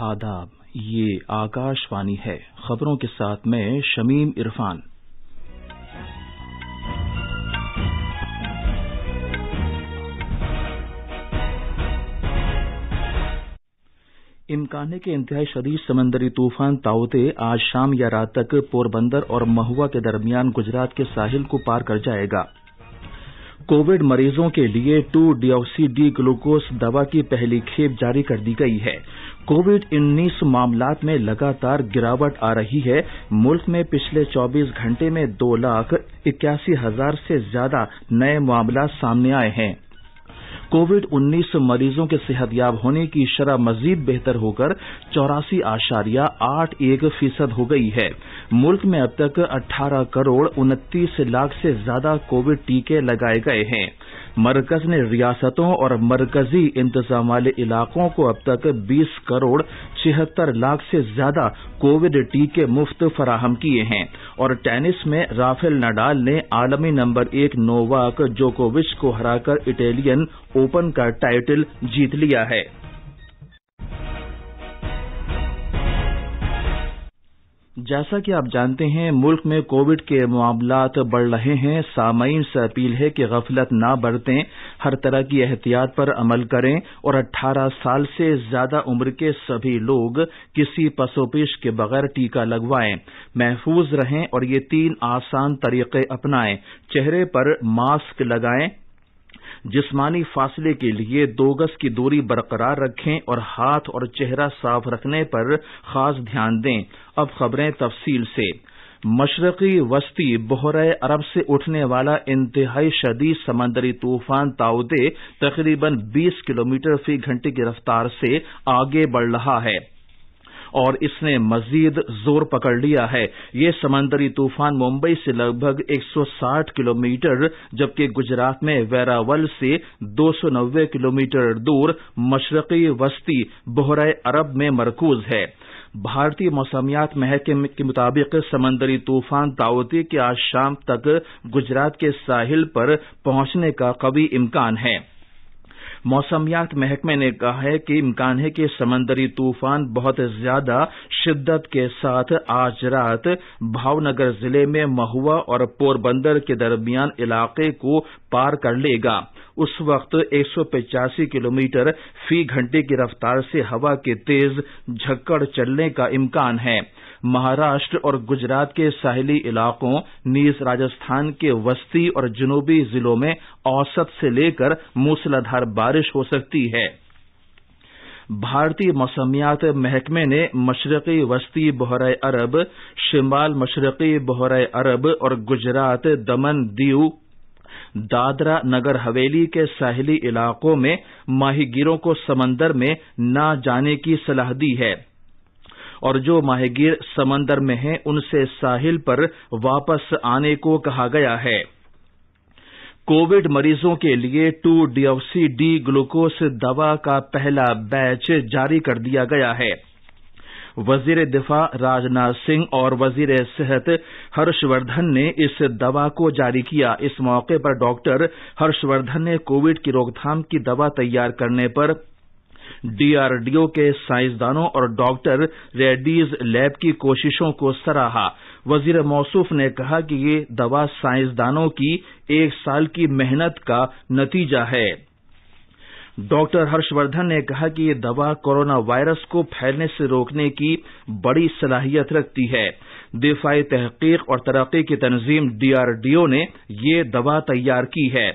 آداب، یہ آکاشوانی ہے۔ خبروں کے ساتھ میں شمیم عرفان۔ امکان ہے کہ انتہائی شدید سمندری طوفان تاؤتے آج شام یا رات تک پوربندر اور مہوا کے درمیان گجرات کے ساحل کو پار کر جائے گا۔ کووڈ مریضوں کے لیے 2-ڈیاکسی ڈی گلوکوز دوا کی پہلی کھیپ جاری کر دی گئی ہے۔ کووڈ-19 معاملات میں لگاتار گراوٹ آ رہی ہے۔ ملک میں پچھلے 24 گھنٹے میں 2,81,000 سے زیادہ نئے معاملات سامنے آئے ہیں۔ کووڈ-19 مریضوں کے صحت یاب ہونے کی شرح مزید بہتر ہو کر 84.81% ہو گئی ہے۔ ملک میں اب تک 18 کروڑ 29 لاکھ سے زیادہ کووڈ ٹیکے لگائے گئے ہیں۔ مرکز نے ریاستوں اور مرکزی انتظام والے علاقوں کو اب تک 20 کروڑ 76 لاکھ سے زیادہ کووڈ ٹیکے مفت فراہم کیے ہیں۔ اور ٹینس میں رافیل نڈال نے عالمی نمبر 1 نوواک جوکووچ کو ہرا کر اٹیلین اوپن کا ٹائٹل جیت لیا ہے۔ جیسا کہ آپ جانتے ہیں، ملک میں کووڈ کے معاملات بڑھ رہے ہیں۔ سامعین سے اپیل ہے کہ غفلت نہ برتیں، ہر طرح کی احتیاط پر عمل کریں اور 18 سال سے زیادہ عمر کے سبھی لوگ کسی پس و پیش کے بغیر ٹیکہ لگوائیں۔ محفوظ رہیں اور یہ 3 آسان طریقے اپنائیں۔ چہرے پر ماسک لگائیں، جسمانی فاصلے کے لیے 2 گز کی دوری برقرار رکھیں اور ہاتھ اور چہرہ صاف رکھنے پر خاص دھیان دیں۔ اب خبریں تفصیل سے۔ مشرقی وسطی بحیرہ عرب سے اٹھنے والا انتہائی شدید سمندری طوفان تاؤتے تقریباً 20 کلومیٹر فی گھنٹے کی رفتار سے آگے بڑھ رہا ہے اور اس نے مزید زور پکڑ لیا ہے۔ یہ سمندری طوفان ممبئی سے لگ بھگ 160 کلومیٹر جبکہ گجرات میں ویراول سے 290 کلومیٹر دور مشرقی وسطی بحیرہ عرب میں مرکوز ہے۔ بھارتی موسمیات محکمے کے مطابق سمندری طوفان تاؤتے کے آج شام تک گجرات کے ساحل پر پہنچنے کا قوی امکان ہے۔ موسمیات محکمے نے کہا ہے کہ امکان ہے کہ سمندری طوفان بہت زیادہ شدت کے ساتھ آج رات بھاؤنگر ضلع میں مہوا اور پوربندر کے درمیان علاقے کو پار کر لے گا۔ اس وقت 185 کلومیٹر فی گھنٹے کی رفتار سے ہوا کے تیز جھکڑ چلنے کا امکان ہے۔ مہاراشٹر اور گجرات کے ساحلی علاقوں نیز راجستھان کے وسطی اور جنوبی ضلعوں میں اوسط سے لے کر موسلادھار بارش ہو سکتی ہے۔ بھارتی موسمیات محکمے نے مشرقی وسطی بحیرہ عرب، شمال مشرقی بحیرہ عرب اور گجرات، دمن دیو، دادرا نگر حویلی کے ساحلی علاقوں میں ماہی گیروں کو سمندر میں نہ جانے کی صلاح دی ہے اور جو ماہی گیر سمندر میں ہیں ان سے ساحل پر واپس آنے کو کہا گیا ہے۔ کووڈ مریضوں کے لیے 2-ڈیاکسی ڈی گلوکوز دوا کا پہلا بیچ جاری کر دیا گیا ہے۔ وزیر دفاع راجناتھ سنگھ اور وزیر صحت ہرش وردھن نے اس دوا کو جاری کیا۔ اس موقع پر ڈاکٹر ہرش وردھن نے کووڈ کی روک تھام کی دوا تیار کرنے پر DRDO کے سائنسدانوں اور ڈاکٹر ریڈیز لیب کی کوششوں کو سراہا۔ وزیر موصوف نے کہا کہ یہ دوا سائنسدانوں کی 1 سال کی محنت کا نتیجہ ہے۔ ڈاکٹر ہرش وردھن نے کہا کہ یہ دوا کورونا وائرس کو پھیلنے سے روکنے کی بڑی صلاحیت رکھتی ہے۔ دفاعی تحقیق اور ترقی کی تنظیم DRDO نے یہ دوا تیار کی ہے۔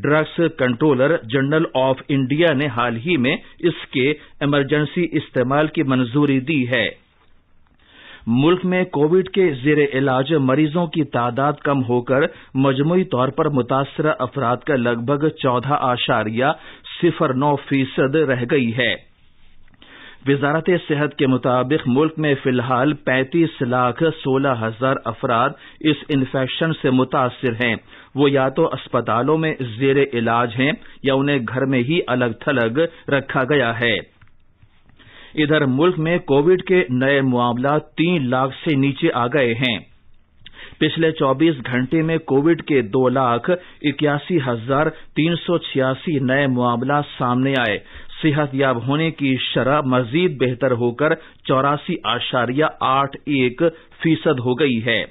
Drugs controller general of India نے حال ہی میں اس کے ایمرجنسی استعمال کی منظوری دی ہے۔ ملک میں کووڈ کے زیر علاج مریضوں کی تعداد کم ہو کر مجموعی طور پر متاثرہ افراد کا لگ بھگ 14.09% رہ گئی ہے۔ وزارت صحت کے مطابق ملک میں فی الحال 35,16,000 افراد اس انفیکشن سے متاثر ہیں۔ وہ یا تو اسپتالوں میں زیر علاج ہیں یا انہیں گھر میں ہی الگ تھلگ رکھا گیا ہے۔ ادھر ملک میں کووڈ کے نئے معاملات 3 لاکھ سے نیچے آ گئے ہیں۔ پچھلے 24 گھنٹے میں کووڈ کے 2,81,386 نئے معاملات سامنے آئے۔ صحت یاب ہونے کی شرح مزید بہتر ہو کر 84.81% ہو گئی ہے۔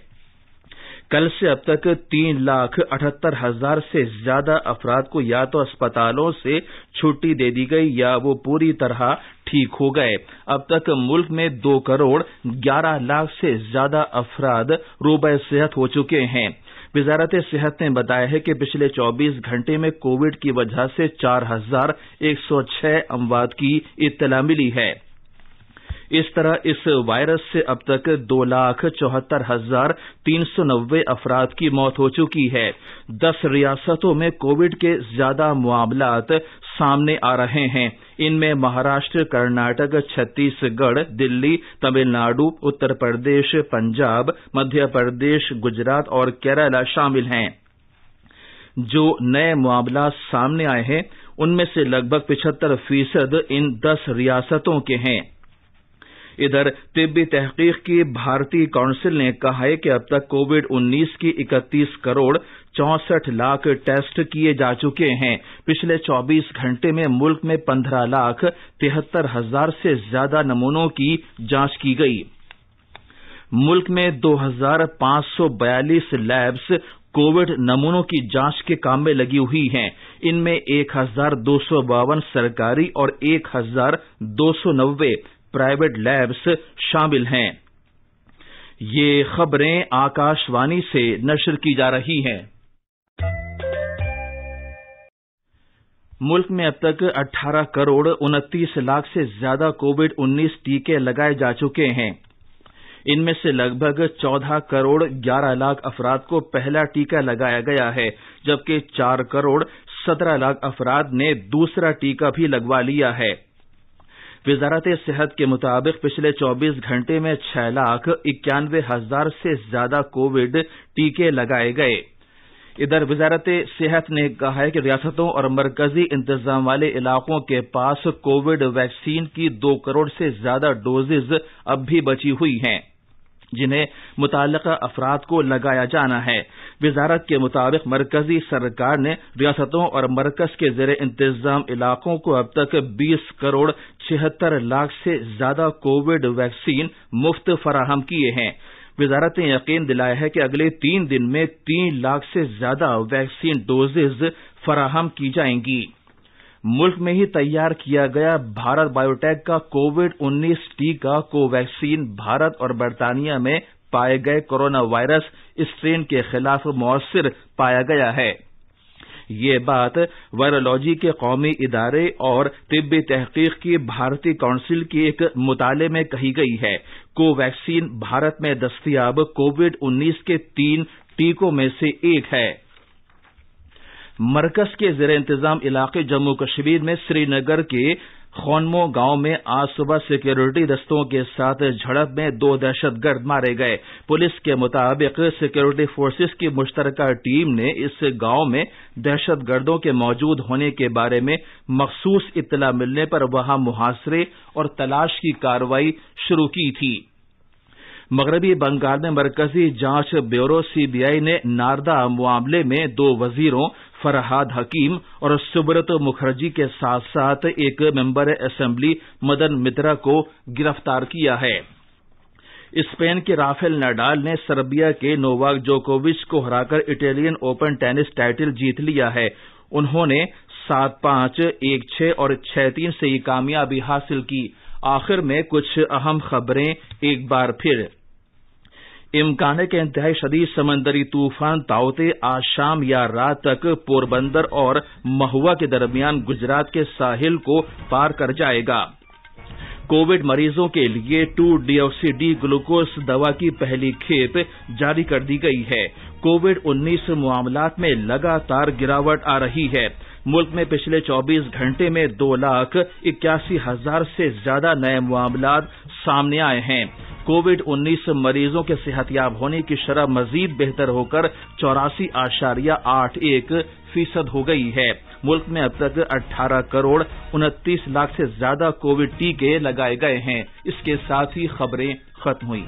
کل سے اب تک 3,78,000 سے زیادہ افراد کو یا تو اسپتالوں سے چھٹی دے دی گئی یا وہ پوری طرح ٹھیک ہو گئے۔ اب تک ملک میں 2,11,00,000 سے زیادہ افراد روبہ صحت ہو چکے ہیں۔ وزارت صحت نے بتایا ہے کہ پچھلے 24 گھنٹے میں کووڈ کی وجہ سے 4,106 اموات کی اطلاع ملی ہے۔ اس طرح اس وائرس سے اب تک 2,74,390 افراد کی موت ہو چکی ہے۔ 10 ریاستوں میں کووڈ کے زیادہ معاملات سامنے آ رہے ہیں۔ ان میں مہاراشٹر، کرناٹک، چھتیس گڑھ، دلی، تمل ناڈو، اتر پردیش، پنجاب، مدھیہ پردیش، گجرات اور کیرالہ شامل ہیں۔ جو نئے معاملات سامنے آئے ہیں ان میں سے لگ بھگ 75% ان 10 ریاستوں کے ہیں۔ ادھر طبی تحقیق کی بھارتی کونسل نے کہا ہے کہ اب تک کووڈ-19 کی 31,64,00,000 ٹیسٹ کیے جا چکے ہیں۔ پچھلے 24 گھنٹے میں ملک میں 15,73,000 سے زیادہ نمونوں کی جانچ کی گئی۔ ملک میں 2,542 لیبز کووڈ نمونوں کی جانچ کے کام میں لگی ہوئی ہیں۔ ان میں 1,252 سرکاری اور 1,290 پرائیویٹ لیبز شامل ہیں۔ یہ خبریں آکاش وانی سے نشر کی جا رہی ہیں۔ ملک میں اب تک 18,29,00,000 سے زیادہ کووڈ-19 ٹیکے لگائے جا چکے ہیں۔ ان میں سے لگ بھگ 14,11,00,000 افراد کو پہلا ٹیکہ لگایا گیا ہے، جبکہ 4,17,00,000 افراد نے دوسرا ٹیکہ بھی لگوا لیا ہے۔ وزارت صحت کے مطابق پچھلے 24 گھنٹے میں 6,91,000 سے زیادہ کووڈ ٹیکے لگائے گئے۔ ادھر وزارت صحت نے کہا ہے کہ ریاستوں اور مرکزی انتظام والے علاقوں کے پاس کووڈ ویکسین کی 2 کروڑ سے زیادہ ڈوزز اب بھی بچی ہوئی ہیں، جنہیں متعلقہ افراد کو لگایا جانا ہے۔ وزارت کے مطابق مرکزی سرکار نے ریاستوں اور مرکز کے زیر انتظام علاقوں کو اب تک 20,76,00,000 سے زیادہ کووڈ ویکسین مفت فراہم کیے ہیں۔ وزارت نے یقین دلایا ہے کہ اگلے 3 دن میں 3 لاکھ سے زیادہ ویکسین ڈوزز فراہم کی جائیں گی۔ ملک میں ہی تیار کیا گیا بھارت بایو ٹیک کا کووڈ-19 ٹیکہ کو ویکسین بھارت اور برطانیہ میں پائے گئے کورونا وائرس اسٹرین کے خلاف مؤثر پایا گیا ہے۔ یہ بات وائرولوجی کے قومی ادارے اور طبی تحقیق کی بھارتی کونسل کے ایک مطالعے میں کہی گئی ہے۔ کو ویکسین بھارت میں دستیاب کووڈ-19 کے 3 ٹیکوں میں سے ایک ہے۔ مرکز کے زیر انتظام علاقے جموں کشمیر میں سری نگر کے خونمو گاؤں میں آج صبح سیکورٹی دستوں کے ساتھ جھڑپ میں 2 دہشت گرد مارے گئے۔ پولیس کے مطابق سیکورٹی فورسز کی مشترکہ ٹیم نے اس گاؤں میں دہشت گردوں کے موجود ہونے کے بارے میں مخصوص اطلاع ملنے پر وہاں محاصرے اور تلاش کی کارروائی شروع کی تھی۔ مغربی بنگال میں مرکزی جانچ بیورو CBI نے ناردا معاملے میں 2 وزیروں فرحاد حکیم اور سبرت مکھرجی کے ساتھ ساتھ ایک ممبر اسمبلی مدن مترا کو گرفتار کیا ہے۔ اسپین کے رافیل نڈال نے سربیا کے نوواک جوکووچ کو ہرا کر اٹالین اوپن ٹینس ٹائٹل جیت لیا ہے۔ انہوں نے 7-5، 1-6 اور 6-3 سے یہ کامیابی حاصل کی۔ آخر میں کچھ اہم خبریں ایک بار پھر۔ امکان ہے کہ انتہائی شدید سمندری طوفان تاؤتے آج شام یا رات تک پوربندر اور مہوا کے درمیان گجرات کے ساحل کو پار کر جائے گا۔ کووڈ مریضوں کے لیے 2-ڈیوکسی-ڈی گلوکوز دوا کی پہلی کھیپ جاری کر دی گئی ہے۔ کووڈ-19 معاملات میں لگاتار گراوٹ آ رہی ہے۔ ملک میں پچھلے 24 گھنٹے میں 2,81,000 سے زیادہ نئے معاملات سامنے آئے ہیں۔ کووڈ-19 مریضوں کے صحت یاب ہونے کی شرح مزید بہتر ہو کر 84.81% ہو گئی ہے۔ ملک میں اب تک 18,29,00,000 سے زیادہ کووڈ ٹیکے لگائے گئے ہیں۔ اس کے ساتھ ہی خبریں ختم ہوئیں۔